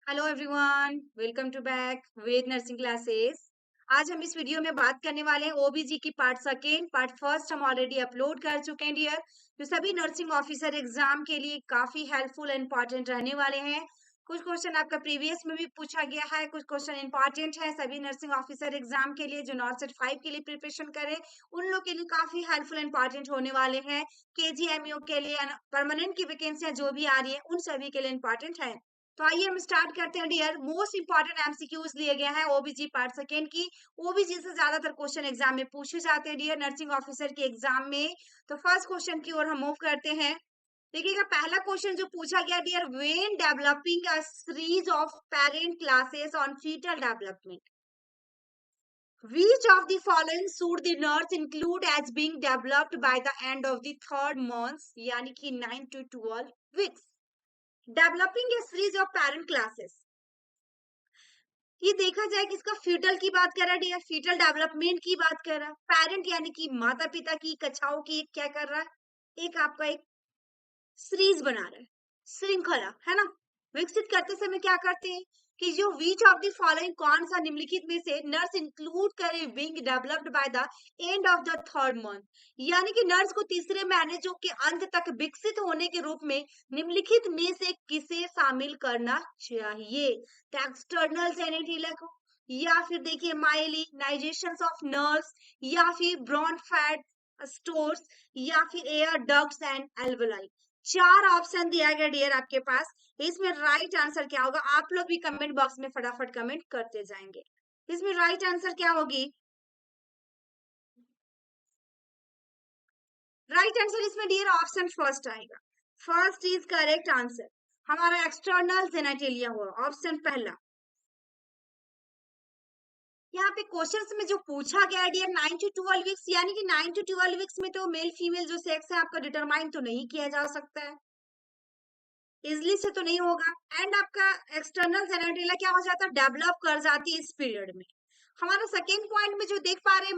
Hello everyone, welcome to back Ved nursing classes. आज हम इस वीडियो में बात करने वाले हैं ओबीजी की पार्ट सेकेंड। पार्ट फर्स्ट हम ऑलरेडी अपलोड कर चुके हैं डियर, जो सभी नर्सिंग ऑफिसर एग्जाम के लिए काफी हेल्पफुल एंड इंपॉर्टेंट रहने वाले हैं। कुछ क्वेश्चन आपका प्रीवियस में भी पूछा गया है, कुछ क्वेश्चन इंपॉर्टेंट है सभी नर्सिंग ऑफिसर एग्जाम के लिए जो नॉर्सेट 5 के लिए प्रिपरेशन करे उन लोग के लिए काफी हेल्पफुल एंड इंपॉर्टेंट होने वाले हैं। केजीएमयू के लिए परमानेंट की वैकेंसियां जो भी आ रही है उन सभी के लिए इंपॉर्टेंट है। तो आइए हम स्टार्ट करते हैं डियर। मोस्ट इंपॉर्टेंट एमसीक्यूज लिए गए हैं ओबीजी पार्ट सेकेंड की। ओबीजी से ज्यादातर क्वेश्चन एग्जाम में पूछे जाते हैं डियर नर्सिंग ऑफिसर के एग्जाम में। तो फर्स्ट क्वेश्चन की ओर हम मूव करते हैं। देखिएगा पहला क्वेश्चन जो पूछा गया dear, when developing a series of parent classes on fetal development, which of the following should the nurse include as being developed by the end of the third month, यानी कि 9 to 12 weeks? Developing a series of parent classes, ये देखा जाए कि इसका fetal की बात कर रहा है डियर, फीटल डेवलपमेंट की बात कर रहा है। पेरेंट यानी कि माता पिता की कक्षाओं की क्या कर रहा है, एक आपका एक सीरीज बना रहा है, श्रृंखला है ना। विकसित करते समय क्या करते हैं कि जो विच ऑफ द फॉलोइंग, कौन सा निम्नलिखित में से नर्स इंक्लूड करे being developed by the end of the third month, यानी कि नर्स को तीसरे महीने जो के अंत तक विकसित होने के रूप में निम्नलिखित में से किसे शामिल करना चाहिए। तो एक्सटर्नल जेनेटिला को, या फिर देखिए माइलिनाइजेशन ऑफ नर्व्स, या फिर ब्रॉन फैट स्टोर्स, या फिर एयर डक्ट्स एंड एल्वोलाई। चार ऑप्शन दिया गया डियर आपके पास। इसमें राइट आंसर क्या होगा, आप लोग भी कमेंट बॉक्स में फटाफट कमेंट करते जाएंगे। इसमें राइट आंसर क्या होगी, राइट आंसर इसमें डियर ऑप्शन फर्स्ट आएगा। फर्स्ट इज करेक्ट आंसर, हमारा एक्सटर्नल जेनेटिलिया हुआ ऑप्शन पहला। यहाँ पे क्वेश्चंस में जो पूछा गया है डियर 9 to 12 वीक्स, यानी कि 9 to 12 वीक्स में तो मेल फीमेल जो सेक्स है आपका डिटरमाइन तो नहीं किया जा सकता है, इजली से तो नहीं होगा। एंड आपका एक्सटर्नल जेनेटिला क्या हो जाता है, डेवलप कर जाती है इस पीरियड में। हमारा सेकेंड पॉइंट में जो देख पा रहे हैं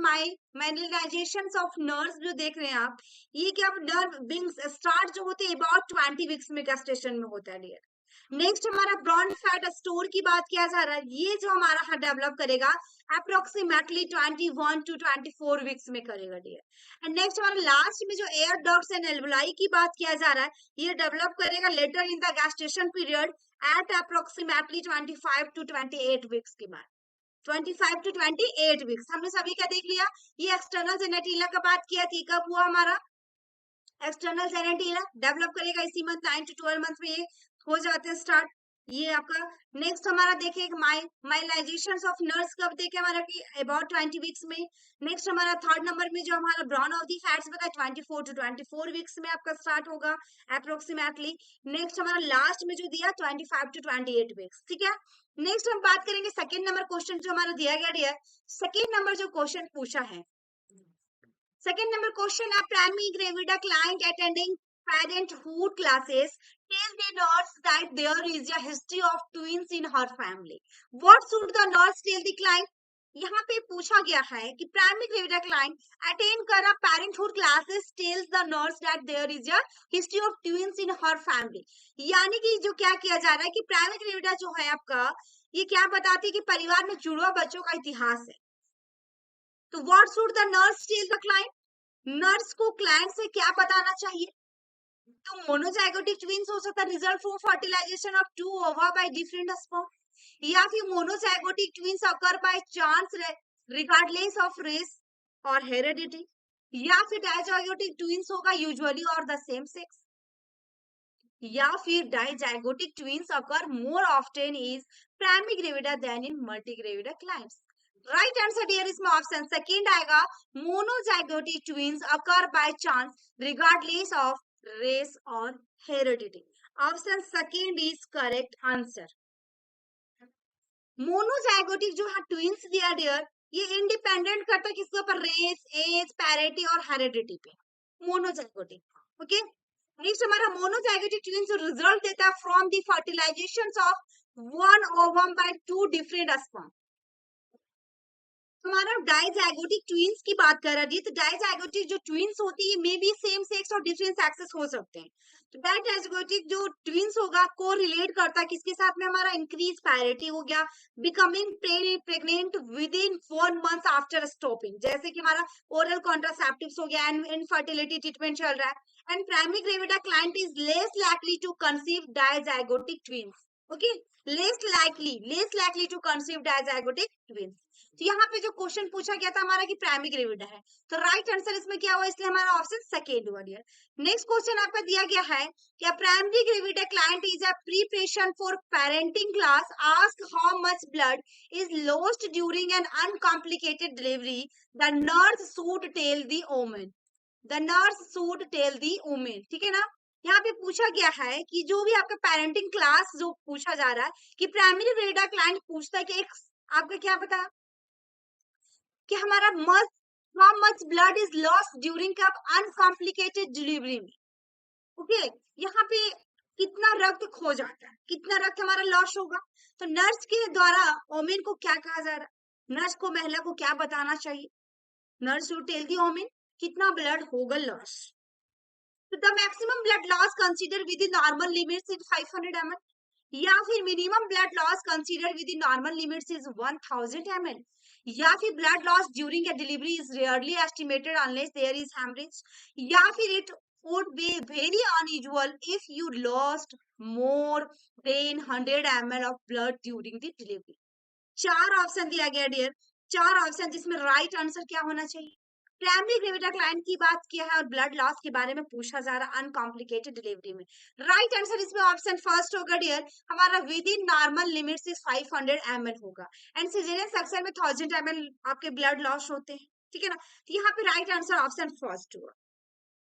माइलिनाइजेशन ऑफ नर्व्स जो देख रहे हैं आप, ये क्या नर्व बिंग्स स्टार्ट जो होते हैं अबाउट 20 वीक्स में गेस्टेशन में होता है डियर। नेक्स्ट हमारा ब्रॉन फैट स्टोर की बात किया जा रहा है, ये जो हमारा डेवलप करेगा अप्रोक्सीमेटली 21 to 24 वीक्स में करेगा डियर। एंड नेक्स्ट हमारा लास्ट में जो एयर डक्ट्स एंड एल्वुलाई की बात किया जा रहा है, ये डेवलप करेगा later in the gestation period at approximately 25 to 28 weeks के बाद। 25 to 28 वीक्स हमने सभी क्या देख लिया। ये एक्सटर्नल जेनेटिला का बात किया थी, कब हुआ हमारा एक्सटर्नल जेनेटिला, डेवलप करेगा इसी मंथ 9 to 12 मंथ में ये हो जाते हैं स्टार्ट। ये आपका नेक्स्ट हमारा देखिए माइलाइजेशन ऑफ नर्व्स कब देखे हमारा कि अबाउट 20 वीक्स में। नेक्स्ट हमारा थर्ड नंबर में जो हमारा ब्राउन ऑफ दी फैट्स बताया 24 to 24 वीक्स में आपका स्टार्ट होगा अप्रोक्सीमेटली। नेक्स्ट हमारा लास्ट में जो दिया 25 to 28 वीक्स, ठीक है। नेक्स्ट हम बात करेंगे सेकेंड नंबर क्वेश्चन जो हमारा दिया गया डियर। सेकेंड नंबर जो क्वेश्चन पूछा है, second number question, a primary gravida client attending parenthood classes tell the nurse that there is a history of twins in her family. What should the nurse tell the client? यहाँ पे पूछा गया है कि primary gravida client attend कर रहा parenthood classes tells the nurse that there is a history of twins in her family, यानी कि जो क्या किया जा रहा है कि प्राइमरी ग्रेविडा जो है आपका, ये क्या बताती है कि परिवार में जुड़वा बच्चों का इतिहास है। तो what should the nurse tell the client, nurse को क्लाइंट से क्या बताना चाहिए। तो मोनोजाइगोटिक ट्विंस हो सकता है result from fertilization of two ova by different sperm, या फिर monozygotic twins occur by chance regardless of race और हेरेडिटी, या फिर डाइजाइगोटिक ट्विंस होगा यूजुअली और द सेम सेक्स, या फिर dizygotic twins occur more often is primary gravida than in multigravida clients. Right answer dear इसमें ऑप्शन सेकंड आएगा, monozygotic twins occur by chance regardless of race और heredity. Option second is correct answer. Monozygotic जो है twins दिया dear, ये independent करता है किसके ऊपर, रेस, एज, पैरिटी और हेरिडिटी पे। Monozygotic, okay. नेक्स्ट हमारा मोनोजाइगोटिक ट्विंस रिजल्ट देता है from the fertilization of one ovum by two different sperm. हमारा डाइजाइगोटिक ट्विंस की बात कर रही है, तो डाइजाइगोटिक जो ट्विंस होती है मे बी सेम सेक्स और डिफरेंट सेक्सेस हो सकते हैं। तो दैट एजगोटिक जो ट्विंस होगा को रिलेट करता है किसके साथ में, हमारा इंक्रीज पैरिटी हो गया, becoming pregnant with in 1 month after stopping, जैसे कि हमारा ओरल कॉन्ट्रासेप्टिव्स हो गया एंड इनफर्टिलिटी ट्रीटमेंट चल रहा है, and primary gravida client is less likely to conceive dizygotic twins, okay, less likely to conceive dizygotic twins. तो यहाँ पे जो क्वेश्चन पूछा गया था हमारा कि प्राइमरी ग्रेविडा है, तो राइट आंसर इसमें क्या हुआ, इसलिए हमारा ऑप्शन सेकेंड हुआ डियर। नेक्स्ट क्वेश्चन आपका दिया गया है कि primary gravida client is a preparation for parenting class, ask how much blood is lost during an uncomplicated delivery, the nurse should tell the woman, the nurse should tell the woman, ठीक है ना। यहाँ पे पूछा गया है कि जो भी आपका पेरेंटिंग क्लास जो पूछा जा रहा है कि प्राइमरी ग्रेविडा क्लाइंट पूछता है कि एक आपका क्या पता कि हमारा how much blood is lost during a uncomplicated delivery में, ओके, यहाँ पे कितना रक्त खो जाता है, कितना रक्त हमारा लॉस होगा, तो नर्स के द्वारा ओमेन को क्या कहा जा रहा है, नर्स को महिला को क्या बताना चाहिए, nurse to tell the woman कितना ब्लड होगा लॉस, तो the maximum blood loss consider within normal limits is 500 ml, या फिर minimum blood loss consider within normal limits is 1000 ml, या फिर blood loss during a delivery is rarely estimated unless there is haemorrhage, या फिर it would be very unusual if you lost more than 100 ml of blood during the delivery। चार option दिया गया dear, चार option जिसमें right answer क्या होना चाहिए, प्राइमरी ग्रेविडा क्लाइंट की बात किया है और ब्लड लॉस के बारे में पूछा जा रहा है अनकॉम्प्लिकेटेड डिलीवरी में, राइट आंसर इसमें ऑप्शन फर्स्ट होगा डियर, हमारा with in normal limits is 500 ml होगा, एंड सिजेरियन सेक्शन में 1000 ml आपके ब्लड लॉस होते हैं, ठीक है ना, तो यहाँ पे राइट आंसर ऑप्शन फर्स्ट हुआ।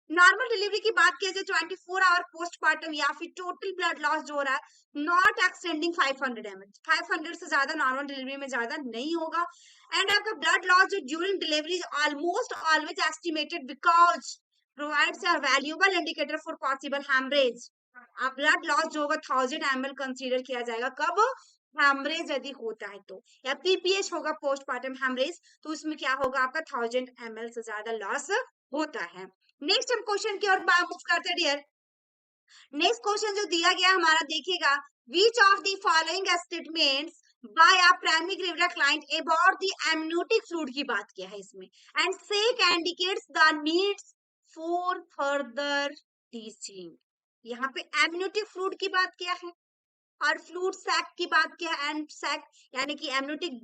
नॉर्मल डिलीवरी की बात की जाए 24 आवर पोस्टमार्टम या फिर टोटल ब्लड लॉस जो हो रहा है नॉट एक्सटेंडिंग 500 ml, 500 से ज्यादा नॉर्मल डिलीवरी में ज्यादा नहीं होगा, एंड आपका ब्लड लॉस जो during delivery is almost always estimated because provides a valuable indicator for possible haemorrhage, आप ब्लड लॉस जो होगा 1000 ml कंसीडर किया जाएगा, कब हैमरेज यदि होता है तो, या पीपीएच होगा पोस्टमार्टम हैमरेज, तो उसमें क्या होगा आपका 1000 ml से ज्यादा लॉस होता है। नेक्स्ट हम क्वेश्चन की ओर मूव करते हैं डियर। नेक्स्ट क्वेश्चन जो दिया गया हमारा देखिएगा, which of the following statements by a primary gravida client about the amniotic fluid की बात किया है इसमें, and sec indicates the needs for further teaching, यहाँ पे amniotic fluid की बात किया है और फ्लूड सैक की बात किया है, एंड सैक यानी कि एमनियोटिक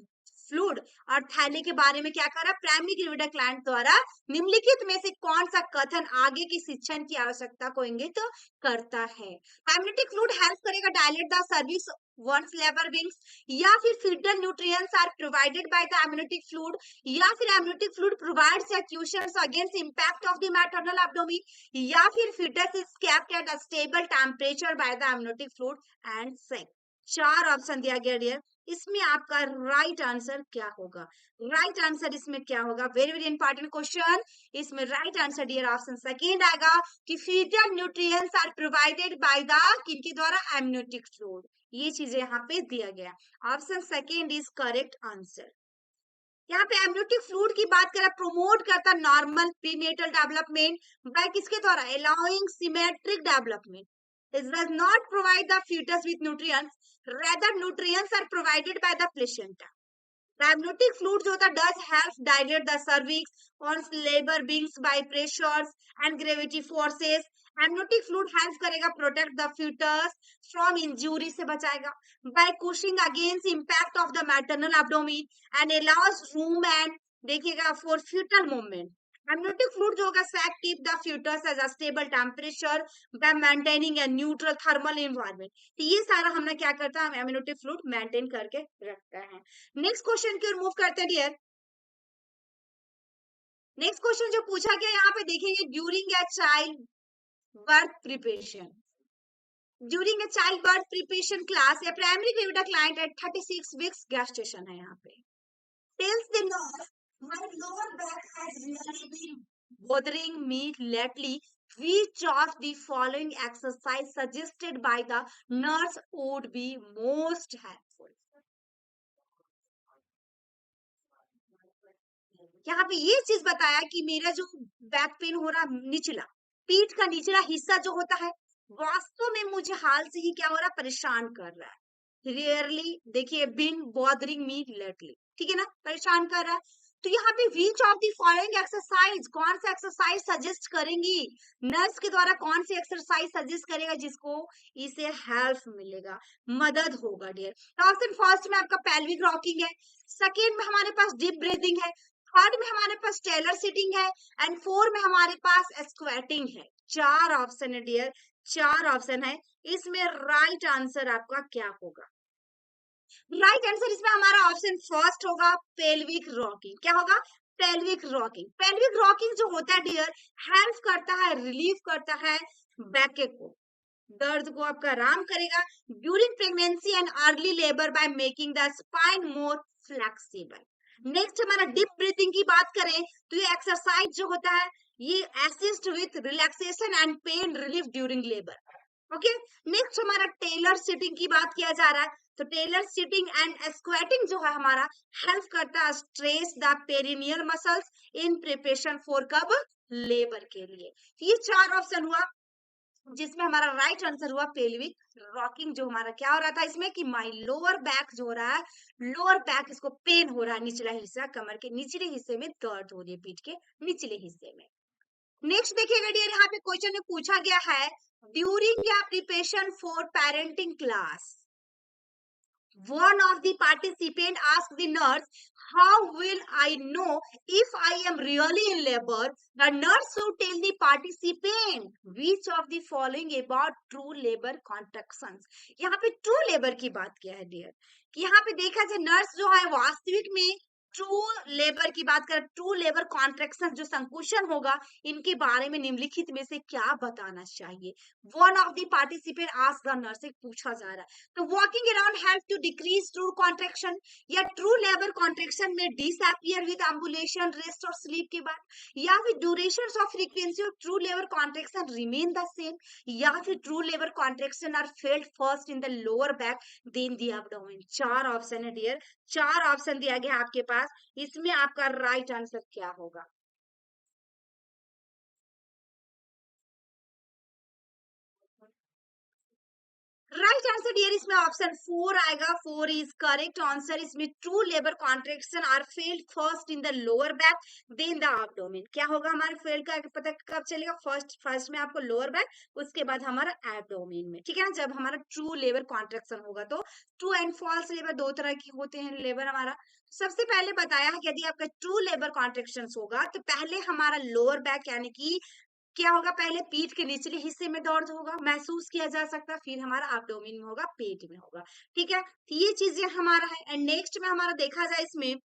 फ्लूड और थैली के बारे में क्या कर रहा है प्राइमरी ग्रेविडा क्लाइंट द्वारा निम्नलिखित में से कौन सा कथन आगे की शिक्षण की आवश्यकता को इंगित करता है, एमनियोटिक फ्लूड हेल्प करेगा dilate the cervix once labor विंग्स, या फिर fetal nutrients are provided by the amniotic fluid, या फिर amniotic fluid provides a cushions against impact of the maternal abdomen, या फिर fetus is kept at a stable temperature by the amniotic fluid and sac. चार option दिया गया dear, इसमें आपका right answer क्या होगा, राइट आंसर इसमें क्या होगा, वेरी वेरी इंपॉर्टेंट क्वेश्चन, इसमें right answer dear option second आएगा कि feeder nutrients are provided by the किनके द्वारा एमनियोटिक फ्लूइड, ये चीजें यहाँ पे दिया गया, option second is correct answer. यहाँ पे एमनियोटिक फ्लूइड की बात करें प्रोमोट करता नॉर्मल प्रीनेटल डेवलपमेंट बाय किसके द्वारा, allowing symmetric development, it does not provide the fetus with nutrients, rather nutrients are provided by the placenta। The amniotic fluid जो होता है does help dilate the cervix once labor begins by pressures and gravity forces। amniotic fluid help करेगा protect the fetus from injury से बचाएगा by cushioning against impact of the maternal abdomen and allows room and देखिएगा for fetal movement। amniotic fluid जो होगा sac keep the fetus as a stable temperature by maintaining a neutral thermal environment। तो ये सारा हमने क्या करता है, हम amniotic fluid maintain करके रखता है। नेक्स्ट क्वेश्चन की ओर मूव करते हैं डियर। नेक्स्ट क्वेश्चन जो पूछा गया यहाँ पे देखेंगे, during a child birth preparation, during a child birth preparation class या primary gravida client at 36 weeks gestation है यहाँ पे, tells the nurse my lower back has really been bothering me lately, which of the following exercise suggested by the nurse would be most helpful। यहाँ पे ये चीज बताया कि मेरा जो बैक पेन हो रहा, निचला पीठ का निचला हिस्सा जो होता है वास्तव में मुझे हाल से ही क्या हो रहा है, परेशान कर रहा है। रियरली देखिए, बिन बॉदरिंग मी लेटली, ठीक है ना, परेशान कर रहा है। तो यहाँ पे विच ऑफ द फॉलोइंग एक्सरसाइज, कौन सा एक्सरसाइज सजेस्ट करेंगी नर्स के द्वारा, कौन सी एक्सरसाइज सजेस्ट करेगा जिसको इसे हेल्प मिलेगा, मदद होगा डियर। तो ऑप्शन फर्स्ट में आपका पेल्विक रॉकिंग है, सेकेंड में हमारे पास डीप ब्रीथिंग है, थर्ड में हमारे पास टेलर सिटिंग है, एंड फोर में हमारे पास स्क्वेटिंग है। चार ऑप्शन है डियर, चार ऑप्शन है। इसमें राइट आंसर आपका क्या होगा? राइट आंसर इसमें हमारा ऑप्शन फर्स्ट होगा, पेल्विक रॉकिंग। क्या होगा? Pelvic rocking. पेल्विक रॉकिंग जो होता है डियर, हेल्प करता है, रिलीफ करता है बैक को, दर्द को आपका आराम करेगा during pregnancy and early labour by making the spine more flexible. Next हमारा डीप ब्रीथिंग की बात करें तो ये एक्सरसाइज जो होता है, ये assist with relaxation and pain relief during labour. Okay, next हमारा टेलर सिटिंग की बात किया जा रहा है। तो टेलर सिटिंग एंड स्क्वेटिंग जो है हमारा, हेल्प करता है stress the perineal muscles in preparation for कब, लेबर के लिए। ये चार ऑप्शन हुआ जिसमें हमारा राइट आंसर हुआ पेल्विक रॉकिंग। जो हमारा क्या हो रहा था इसमें कि माई लोअर बैक जो हो रहा है, लोअर बैक इसको पेन हो रहा है, निचला हिस्सा, कमर के निचले हिस्से में दर्द हो रही है, पीठ के निचले हिस्से में। नेक्स्ट देखिएगा डियर, यहाँ पे क्वेश्चन में पूछा गया है, ड्यूरिंग या preparation for parenting class, one of the participant asked the nurse, how will I know if I am really in labor? The nurse should tell the participant which of the following about true labor contractions। यहाँ पे true labour की बात किया है dear, कि यहाँ पे देखा जाए नर्स जो है वास्तविक में ट्रू लेबर की बात कर, ट्रू लेबर कॉन्ट्रेक्शन जो संकुचन होगा, इनके बारे में निम्नलिखित में से क्या बताना चाहिए। One of the participant asked the nurse, पूछा जा रहा है। तो walking around help to decrease true contraction, या ट्रू लेबर कॉन्ट्रेक्शन में डिसअपियर विद एम्बुलेशन, रेस्ट और स्लीप के बाद, या फिर duration of frequency of true labour contraction remain the same, या फिर true labour contraction are felt first in the lower back then the abdomen. चार option है डियर, चार ऑप्शन दिया गया आपके पास, इसमें आपका राइट आंसर क्या होगा? राइट आंसर डियर इसमें ऑप्शन फोर आएगा, फोर इज करेक्ट आंसर। इसमें true labour contraction are felt first in the lower back then the abdomen. क्या होगा हमारे फेल्ड का पता कब चलेगा? फर्स्ट फर्स्ट में आपको लोअर बैक, उसके बाद हमारा एब्डोमेन में, ठीक है ना, जब हमारा ट्रू लेबर कॉन्ट्रेक्शन होगा। तो ट्रू एंड फॉल्स लेबर दो तरह की होते हैं लेबर हमारा। सबसे पहले बताया है कि यदि आपका ट्रू लेबर कॉन्ट्रेक्शन होगा तो पहले हमारा लोअर बैक यानी कि क्या होगा, पहले पीठ के निचले हिस्से में दर्द होगा, महसूस किया जा सकता है, फिर हमारा एब्डोमेन में होगा, पेट में होगा, ठीक है। तो ये चीजें हमारा है। एंड नेक्स्ट में हमारा देखा जाए इसमें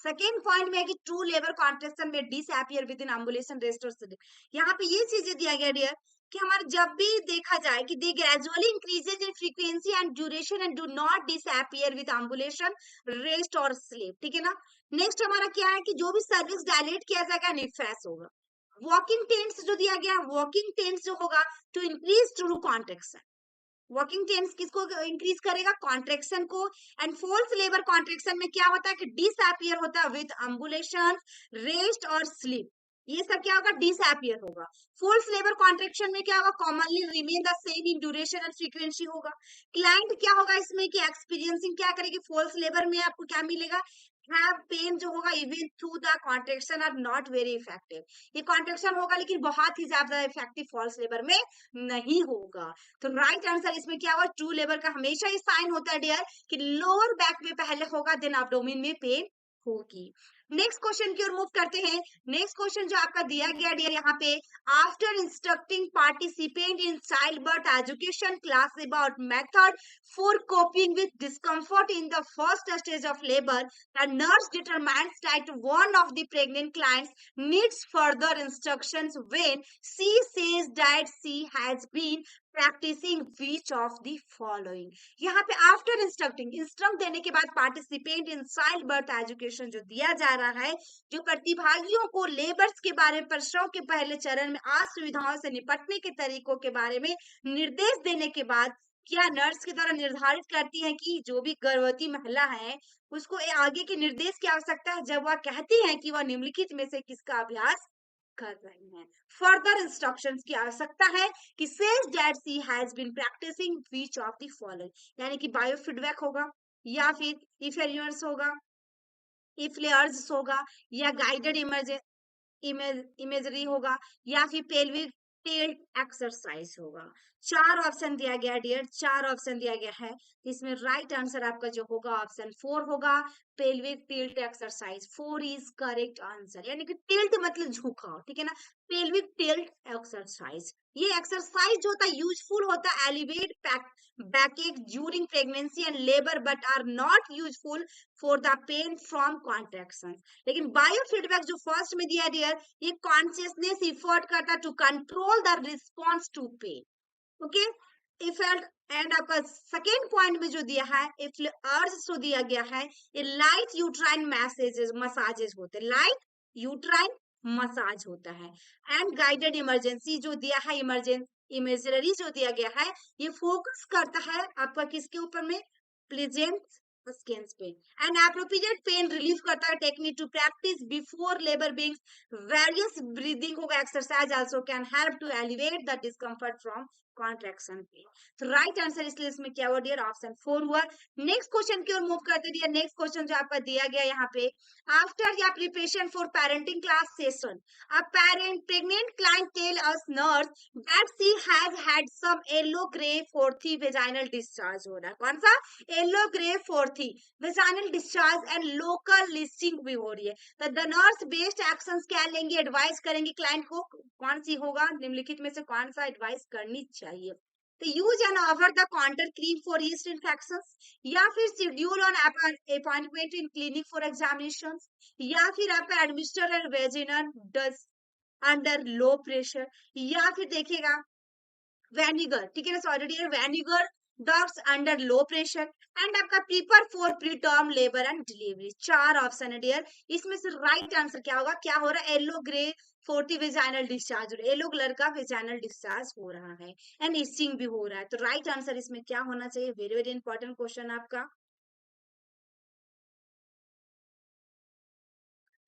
सेकेंड पॉइंट में है कि ट्रू लेबर कॉन्ट्रेक्शन में disappear with in ambulation, rest और स्लीप। यहाँ पे ये चीजें दिया गया डियर कि हमारे जब भी देखा जाए कि they gradually increases in frequency and duration and do not disappear with ambulation, rest और स्लीप, ठीक है ना। नेक्स्ट हमारा क्या है कि जो भी सर्विस डायलेट किया जाएगा निफेस होगा। वॉकिंग टेंस जो दिया गया, वॉकिंग टेंस जो होगा to increase true contraction, walking tends किसको इंक्रीज करेगा? कॉन्ट्रेक्शन को। एंड फोल्स लेबर कॉन्ट्रेक्शन में क्या होता है कि डिसअपियर होता है विद एम्बुलेशन, रेस्ट और स्लीप, ये सब क्या होगा? डिसअपियर होगा। फोल्स लेबर कॉन्ट्रेक्शन में क्या होगा? Commonly remain the same in duration and frequency होगा। क्लाइंट क्या होगा इसमें कि एक्सपीरियंसिंग क्या करेगी? फोल्स लेबर में आपको क्या मिलेगा? हैव पेन जो होगा even through the contraction are not very effective, ये कॉन्ट्रेक्शन होगा लेकिन बहुत ही ज्यादा इफेक्टिव फॉल्स लेबर में नहीं होगा। तो राइट आंसर इसमें क्या हुआ? ट्रू लेबर का हमेशा ये साइन होता है डियर कि लोअर बैक में पहले होगा देन एब्डोमेन में पेन होगी। नेक्स्ट क्वेश्चन की ओर मूव करते हैं। नेक्स्ट क्वेश्चन जो आपका दिया गया डियर यहाँ पे, after instructing participant in child birth education class about method for coping with discomfort in the first stage of labour, the nurse determines that one of the pregnant clients needs further instructions when she says that she has been practising which of the following. यहाँ पे after instructing, instruct देने के बाद participant in child birth education जो दिया जा रहा है, जो प्रतिभागियों को लेबर्स के बारे में, प्रसव के पहले चरण में असुविधाओं से निपटने के तरीकों के बारे में निर्देश देने के बाद, क्या नर्स के द्वारा निर्धारित करती है कि जो भी गर्भवती महिला है उसको आगे के निर्देश की आवश्यकता है जब वह कहती है कि वह निम्नलिखित में से किसका अभ्यास कर रही हैं। फर्दर इंस्ट्रक्शंस की आवश्यकता है कि says that she has been practising which of the following, यानी कि बायो फीडबैक होगा या फिर इफेरियंस होगा, इफ्लेयर्स होगा या गाइडेड इमेजरी होगा या फिर पेल्विक टिल्ट एक्सरसाइज होगा। चार ऑप्शन दिया गया डियर, चार ऑप्शन दिया गया है। इसमें राइट आंसर आपका जो होगा ऑप्शन 4 होगा, pelvic tilt exercise. 4 is correct answer, यानी कि टिल्ट मतलब झुकाव, ठीक है ना। पेल्विक टिल्ट एक्सरसाइज, ये एक्सरसाइज जो होता है यूजफुल होता है elevate backache during pregnancy and labour but are not useful for the pain from contraction. लेकिन बायो फीडबैक जो फर्स्ट में दिया डियर, ये कॉन्शियसनेस इफर्ट करता to control the response to pain. Okay, effect. And आपका second point में जो दिया है इफ अर्ज जो दिया गया है, ये लाइट यूट्राइन मैसेजेस मसाजेस होते हैं, लाइट यूट्राइन मसाज होता है। एंड गाइडेड इमरजेंसी जो दिया है, इमरजेंसी इमेजरी जो दिया गया है, ये फोकस करता है आपका किसके ऊपर में, प्लेजेंट स्किन पे। एंड एप्रोप्रिएट पेन रिलीफ करता है technique to practice before labor begins. Various breathing होगा exercise also can help to alleviate the discomfort from contraction पे। तो राइट आंसर इसलिए इसमें क्या हुआ डियर, ऑप्शन 4 हुआ। नेक्स्ट क्वेश्चन की ओर मूव करते डियर। नेक्स्ट क्वेश्चन जो आपका दिया गया यहाँ पे, आफ्टर या preparation for parenting class session, a parent pregnant client tell us nurse that she has had some yellow gray fourthy vaginal discharge हो रहा है। कौन सा, yellow gray frothy vaginal discharge and local listing भी हो रही है। तो द नर्स बेस्ड एक्शंस क्या लेंगे, एडवाइस करेंगे क्लाइंट को, कौन सी होगा निम्नलिखित में से कौन सा एडवाइस करनी चाहिए। तो use an over the counter cream for yeast infections, या फिर schedule an appointment in clinic for examination, या फिर आपका administer vaginal douche under low pressure, या फिर देखिएगा वेनिगर, ठीक है ना, sorry dear, vinegar douches under low pressure. And आपका prepare for pre term labor and delivery. चार ऑप्शन है डियर, इसमें से राइट आंसर क्या होगा, क्या हो रहा है, yellow grey forty vaginal discharge, yellow colour का वेजाइनल डिस्चार्ज हो रहा है एंड इचिंग भी हो रहा है। तो राइट आंसर इसमें क्या होना चाहिए, वेरी वेरी इंपॉर्टेंट क्वेश्चन आपका।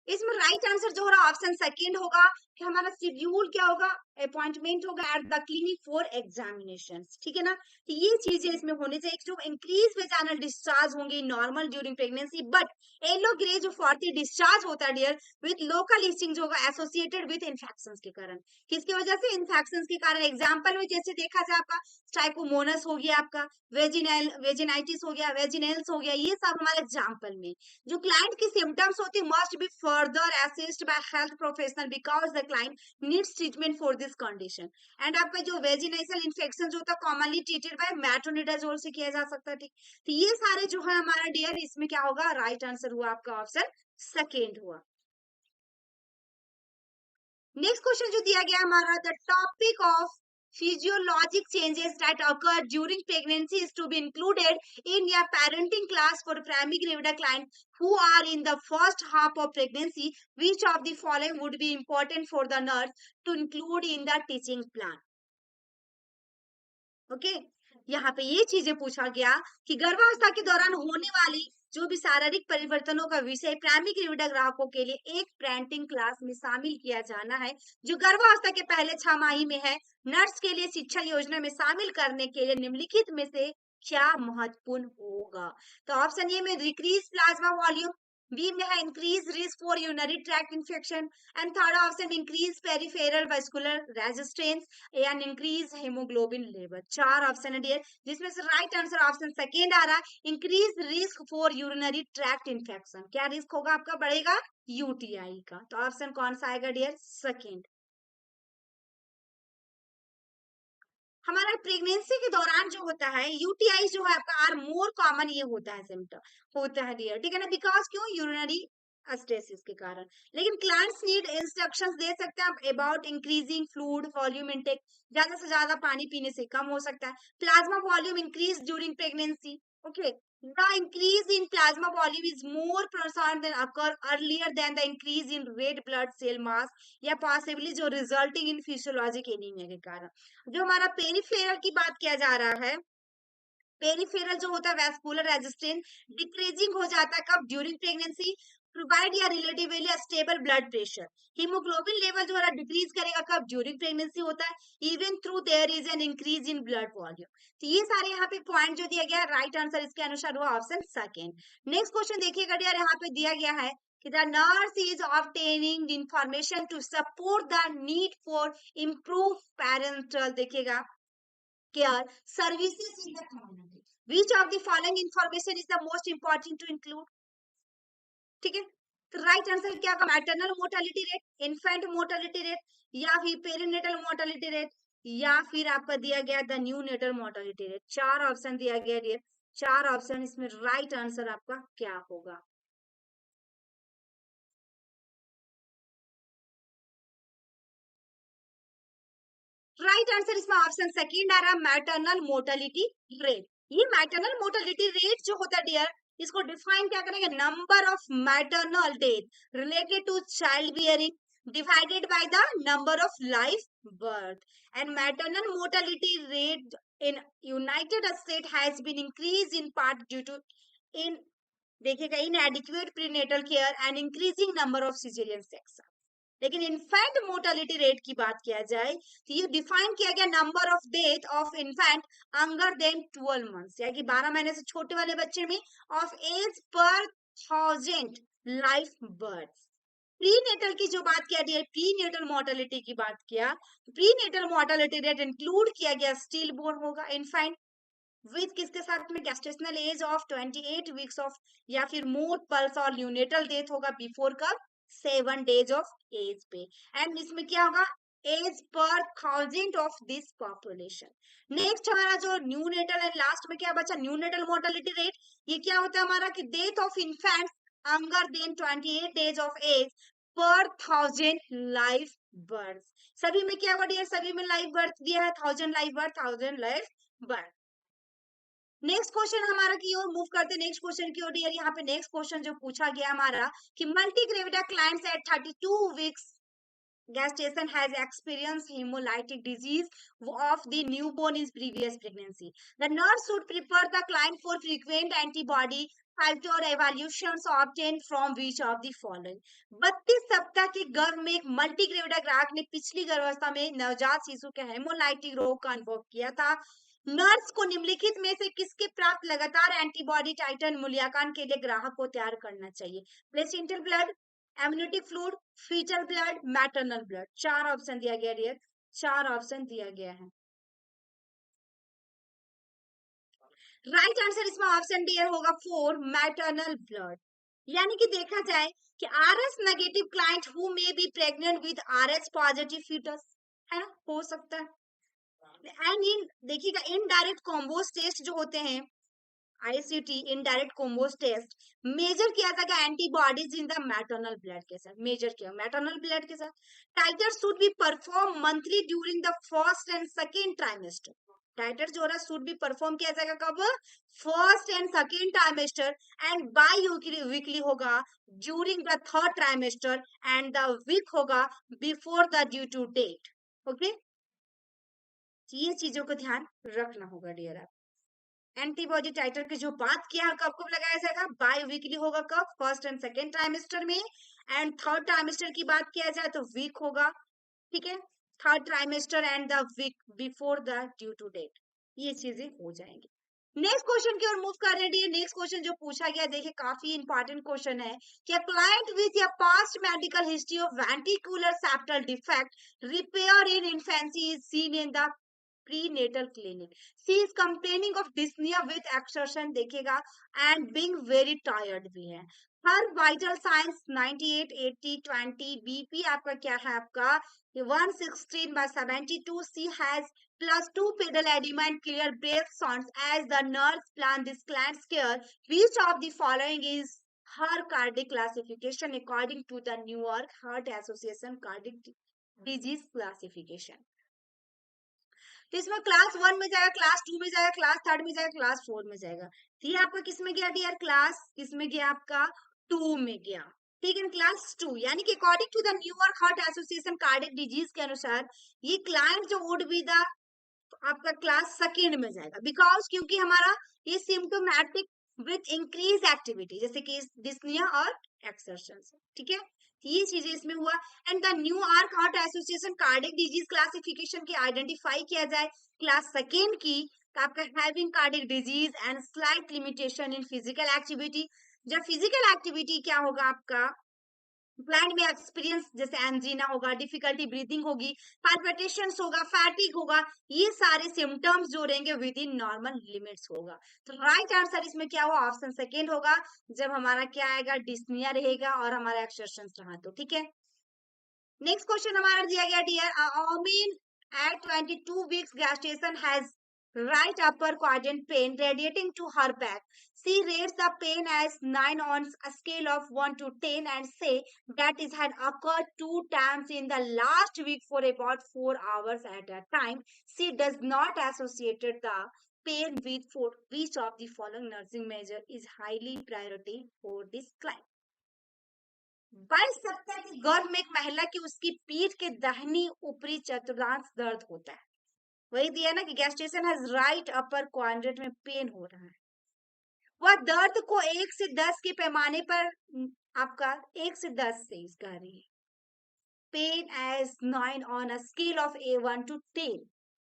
इसमें राइट आंसर जो हो रहा है ऑप्शन सेकंड होगा कि हमारा शेड्यूल क्या होगा, अपॉइंटमेंट होगा at the clinic for examination, ठीक है ना। तो ये चीजें इसमें होने चाहिए, जो इंक्रीज वेजाइनल डिस्चार्ज होंगे normal during pregnancy, but yellow grey जो 40 डिस्चार्ज होता है डियर विथ लोकल इचिंग जो होगा एसोसिएटेड विथ इन्फेक्शंस के कारण, किसकी वजह से, इन्फेक्शंस के कारण। एग्जांपल में जैसे देखा जाए आपका ट्राइकोमोनस हो गया, आपका वेजिनाइटिस हो गया, वेजिनेल्स हो गया, ये सब हमारे एग्जांपल में। जो क्लाइंट की सिम्टम्स होती है must be further assist by health professional because the client needs treatment for this condition. And आपका जो वेजिनेशनल इन्फेक्शन जो होता है कॉमनली ट्रीटेड बाय मेट्रोनिडाजोल से किया जा सकता है, ठीक। तो ये सारे जो है हमारा डियर, इसमें क्या होगा, राइट आंसर हुआ आपका ऑप्शन सेकेंड हुआ। नेक्स्ट क्वेश्चन जो दिया गया हमारा, the topic of physiologic changes that occur during pregnancy is to be included in your parenting class for primary gravida clients who are in the first half of pregnancy. Which of the following would be important for the nurse to include in the teaching plan? Okay, यहाँ पे ये चीजें पूछा गया कि गर्भावस्था के दौरान होने वाली जो भी शारीरिक परिवर्तनों का विषय प्राइमरी ग्रेविडा ग्राहकों के लिए एक पेरेंटिंग क्लास में शामिल किया जाना है, जो गर्भावस्था के पहले 6 माही में है। नर्स के लिए शिक्षा योजना में शामिल करने के लिए निम्नलिखित में से क्या महत्वपूर्ण होगा। तो ऑप्शन ए में डिक्रीज प्लाज्मा वॉल्यूम, बी में है increase risk for urinary tract infection, and third option increase peripheral vascular resistance and increase haemoglobin level. चार ऑप्शन है डियर, जिसमें से राइट आंसर ऑप्शन सेकेंड आ रहा है, increase risk for urinary tract infection. क्या risk होगा आपका, बढ़ेगा यूटीआई का। तो ऑप्शन कौन सा आएगा डियर, सेकेंड। हमारा प्रेगनेंसी के दौरान जो होता है यूटीआई जो है आपका आर मोर कॉमन, ये होता है सिम्टम होता है डियर, ठीक है ना, बिकॉज क्यों, यूरिनरी स्टेसिस के कारण। लेकिन क्लाइंट्स नीड इंस्ट्रक्शंस दे सकते हैं about increasing fluid volume intake, ज्यादा से ज्यादा पानी पीने से कम हो सकता है। Plasma volume increase during pregnancy, okay, the increase in plasma volume is more pronounced than occur earlier than the increase in red blood cell mass, या possibly जो resulting in physiologic anemia के कारण। जो हमारा पेरिफेरल की बात किया जा रहा है, पेरिफेरल जो होता है वैस्कुलर रेजिस्टेंस डिक्रीजिंग हो जाता है कब, ड्यूरिंग प्रेगनेंसी। प्रोवाइड या relatively stable blood pressure. Haemoglobin level जो है डिक्रीज करेगा कब, ड्यूरिंग प्रेगनेंसी होता है। Even through their is an increase in blood volume. तो ये सारे यहाँ पे पॉइंट जो दिया गया है, राइट आंसर इसके अनुसार हुआ ऑप्शन सेकेंड। नेक्स्ट क्वेश्चन देखिएगा डियर, यहाँ पे दिया गया है कि the nurse is obtaining information to support the need for improve prenatal, देखिएगा, care services in the community. Which of the following information is the most important to include? ठीक है, तो राइट आंसर क्या होगा, maternal mortality rate, infant mortality rate, या फिर perinatal mortality rate, या फिर आपका दिया गया the neonatal mortality rate. चार ऑप्शन दिया गया है, चार ऑप्शन, इसमें राइट आंसर आपका क्या होगा? राइट आंसर इसमें ऑप्शन सेकंड आ रहा है, मैटरनल मोर्टेलिटी रेट। ये मैटरनल मोर्टेलिटी रेट जो होता है डियर, इसको डिफाइन क्या करेंगे, number of maternal death related to child bearing divided by the number of live birth. And maternal mortality rate in United State has been increase in part due to in, देखिएगा, inadequate prenatal care and increasing number of cesarean section. लेकिन infant mortality rate की बात किया जाए तो ये define किया गया number of death of infant under than 12 months, यानी कि 12 महीने से छोटे वाले बच्चे में, of age per 1000 life birth. Prenatal की जो बात किया गया, प्रीनेटल मोर्टेलिटी की बात किया, प्रीनेटल मोर्टेलिटी रेट इंक्लूड किया गया स्टिल बोर्न होगा इन्फेंट विथ किसके साथ में, gestational age of 28 weeks of, या फिर मोर पल्स और न्यूनेटल डेथ होगा बिफोर कब, 7 डेज ऑफ एज पे। एंड इसमें क्या होगा, as per 1000 of this population. Next हमारा जो न्यूनेटल एंड लास्ट में क्या बचा, न्यूनेटल मोर्टेलिटी रेट। ये क्या होता है हमारा कि death of infants under than 28 days of age per 1000 life birth. सभी में क्या हुआ डियर, सभी में लाइफ बर्थ दिया है, 1000 life birth, 1000 life birth. Next question हमारा की ओर मूव करते हैं, नेक्स्ट क्वेश्चन की ओर डियर। यहाँ पे नेक्स्ट क्वेश्चन जो पूछा गया हमारा कि मल्टीग्रेविडा clients eight 32 weeks gestation has experienced hemolytic disease of the newborn in previous pregnancy. The nurse should prepare the client for frequent antibody titer evaluations obtained from which of the following? 32 सप्ताह के गर्भ में एक मल्टीग्रेविडा ग्राहक ने पिछली गर्भावस्था में नवजात शिशु के हेमोलाइटिक रोग का अनुभव किया था। नर्स को निम्नलिखित में से किसके प्राप्त लगातार एंटीबॉडी टाइटर मूल्यांकन के लिए ग्राहक को तैयार करना चाहिए? Placental blood, amniotic fluid, fetal blood, maternal blood. चार ऑप्शन दिया गया डियर, चार ऑप्शन दिया गया है। राइट आंसर इसमें ऑप्शन डी होगा 4, मैटरनल ब्लड। यानी कि देखा जाए कि Rh negative client who may be pregnant with Rh positive fetus, है ना, हो सकता है। एंड इन देखिएगा इनडायरेक्ट कॉम्बोज टेस्ट जो होते हैं, ICT indirect Coombs test, measure किया जाएगा antibodies in the maternal blood के साथ, मेजर किया मैटरनल ब्लड के साथ। Titer should be perform monthly during the first and second trimester. Titer जो है शुड बी परफॉर्म किया जाएगा कब, first and second trimester, and biweekly होगा during the third trimester, and the week होगा before the due to date. Okay, ये चीजों को ध्यान रखना होगा डियर। आप एंटीबॉडी टाइटर की जो बात किया है कब कब लगाया जाएगा, बाई वीकली होगा कब, फर्स्ट एंड सेकेंड ट्राइमेस्टर में, एंड थर्ड ट्राइमेस्टर की बात किया जाए तो वीक होगा, ठीक है, third trimester and the week before the due to date, ये चीजें हो जाएंगी। नेक्स्ट क्वेश्चन की ओर मूव कर रहे हैं। नेक्स्ट क्वेश्चन जो पूछा गया, देखिए काफी इंपॉर्टेंट क्वेश्चन है कि client with a past medical history of ventricular septal defect repair in infancy is seen in the prenatal clinic. She is complaining of dyspnea with exertion, देखिएगा, and being very tired भी है। Her vital signs 98, 80, 20, BP आपका क्या है, आपका 116/72. She has +2 pedal edema and clear breath sounds as the nurse plan this client's care. Which of the following is her cardiac classification according to the New York Heart Association cardiac disease classification? तो इसमें class 1 में जाएगा, class 2 में जाएगा, class 3 में जाएगा, class 4 में जाएगा। तो ये आपका किस में गया डियर, क्लास किसमें गया, आपका 2 में गया। ठीक है, क्लास 2, यानी कि according to the New York Heart Association cardiac disease के अनुसार ये क्लाइंट जो वुड बी द आपका क्लास सेकेंड में जाएगा, बिकॉज क्योंकि हमारा ये सिम्टोमेटिक विथ इंक्रीज एक्टिविटी, जैसे कि डिस्निया और एक्सर्शन, ठीक है, ये चीजें इसमें हुआ। And the New York heart association cardiac disease classification की आइडेंटिफाई किया जाए क्लास सेकेंड की, तो आपका having cardiac disease and slight limitation in physical activity. जब फिजिकल एक्टिविटी क्या होगा आपका, ब्लाइंड में एक्सपीरियंस जैसे एंजीना होगा, डिफिकल्टी ब्रीथिंग होगी, पाल्पिटेशंस होगा, फैटिक होगा, ये सारे सिम्टम्स जो रहेंगे विद इन नॉर्मल लिमिट्स होगा। तो राइट आंसर इसमें क्या हुआ, ऑप्शन सेकेंड होगा, जब हमारा क्या आएगा, डिस्निया रहेगा और हमारा एक्सर्शंस रहा तो, ठीक है। नेक्स्ट क्वेश्चन हमारा दिया गया, dear ओमिन at 22 weeks gestation has right upper quadrant pain radiating to her back. She rates the pain as 9 on a scale of 1 to 10 and say that it had occurred 2 times in the last week for about 4 hours at a time. She does not associate the pain with for which of the following nursing measure is highly priority for this client. 22 सप्ताह के गर्भ में एक महिला की उसकी पीठ के दाहिनी ऊपरी चतुर्थांश दर्द होता है, वही दिया ना कि gestation has right upper quadrant में पेन हो रहा है। वह दर्द को 1 से 10 के पैमाने पर आपका 1 से 10 से कह रही है। Pain as 9 on a scale of A1 to 10,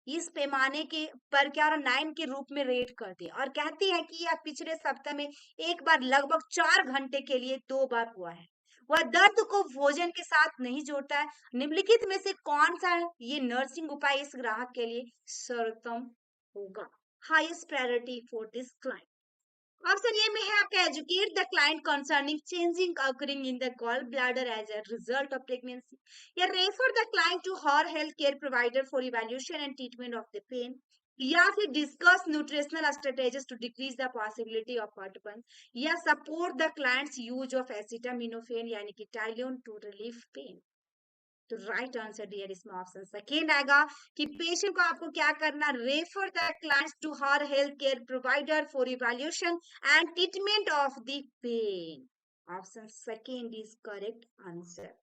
इस पैमाने के पर क्या और 9 के रूप में रेट करती है और कहती है कि यह पिछले सप्ताह में एक बार लगभग 4 घंटे के लिए 2 बार हुआ है। वह दर्द को भोजन के साथ नहीं जोड़ता है। निम्नलिखित में से कौन सा ये नर्सिंग उपाय इस ग्राहक के लिए सर्वोत्तम होगा, highest priority for this client. Option A में है आपका educate the client concerning changing occurring in the gall bladder as a result of pregnancy, या refer the client to her health care provider for evaluation and treatment of the pain, या फिर discuss nutritional strategies to decrease the possibility of heartburn, या support the client's use of acetaminophen यानी कि Tylenol to relieve pain. तो right answer dear इसमें option second आएगा कि patient को आपको क्या करना, refer the clients to her health care provider for evaluation and treatment of the pain. Option second is correct answer.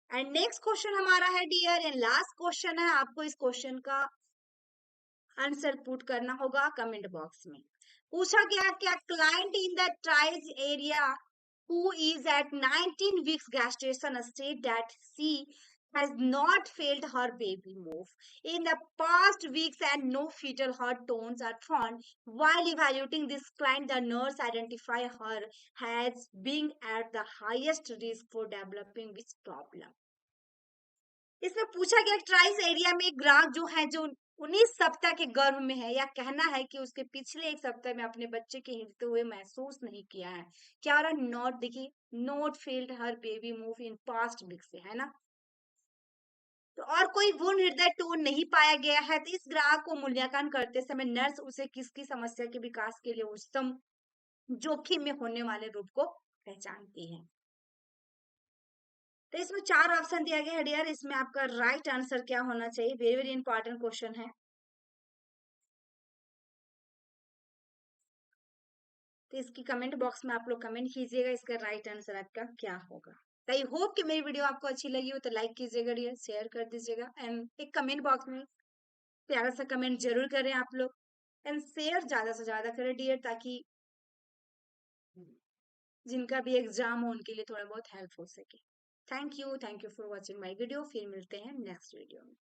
And next question हमारा है डियर एंड लास्ट क्वेश्चन है, आपको इस क्वेश्चन का आंसर पुट करना होगा कमेंट बॉक्स में। पूछा गया क्या client in the tries area who is at 19 weeks gestation state that she has not felt her baby move in the past weeks and no fetal heart tones are found. While evaluating this client, the nurse identify her as being at the highest risk for developing this problem. इसमें पूछा गया ट्राइस area में ग्राहक जो है जो 19 सप्ताह के गर्भ में है, या कहना है कि उसके पिछले 1 सप्ताह में अपने बच्चे के हिलते हुए महसूस नहीं किया है। क्या हो रहा है, नॉट, देखिए not felt her baby move in past week से, है ना। तो और कोई गुण हृदय टोन नहीं पाया गया है, तो इस ग्राहक को मूल्यांकन करते समय नर्स उसे किसकी समस्या के विकास के लिए उच्चतम जोखिम में होने वाले रूप को पहचानती है। तो इसमें 4 ऑप्शन दिया गया है डियर, इसमें आपका राइट आंसर क्या होना चाहिए, वेरी वेरी इंपॉर्टेंट क्वेश्चन है। तो इसकी कमेंट बॉक्स में आप लोग कमेंट कीजिएगा इसका राइट आंसर आपका क्या होगा। तो आई होप कि मेरी वीडियो आपको अच्छी लगी हो, तो लाइक कीजिएगा डियर, शेयर कर दीजिएगा एंड एक कमेंट बॉक्स में प्यारा सा कमेंट जरूर करें आप लोग, एंड शेयर ज्यादा से ज्यादा करें डियर, ताकि जिनका भी एग्जाम हो उनके लिए थोड़ा बहुत हेल्प हो सके। Thank you for watching my video, फिर मिलते हैं नेक्स्ट वीडियो में।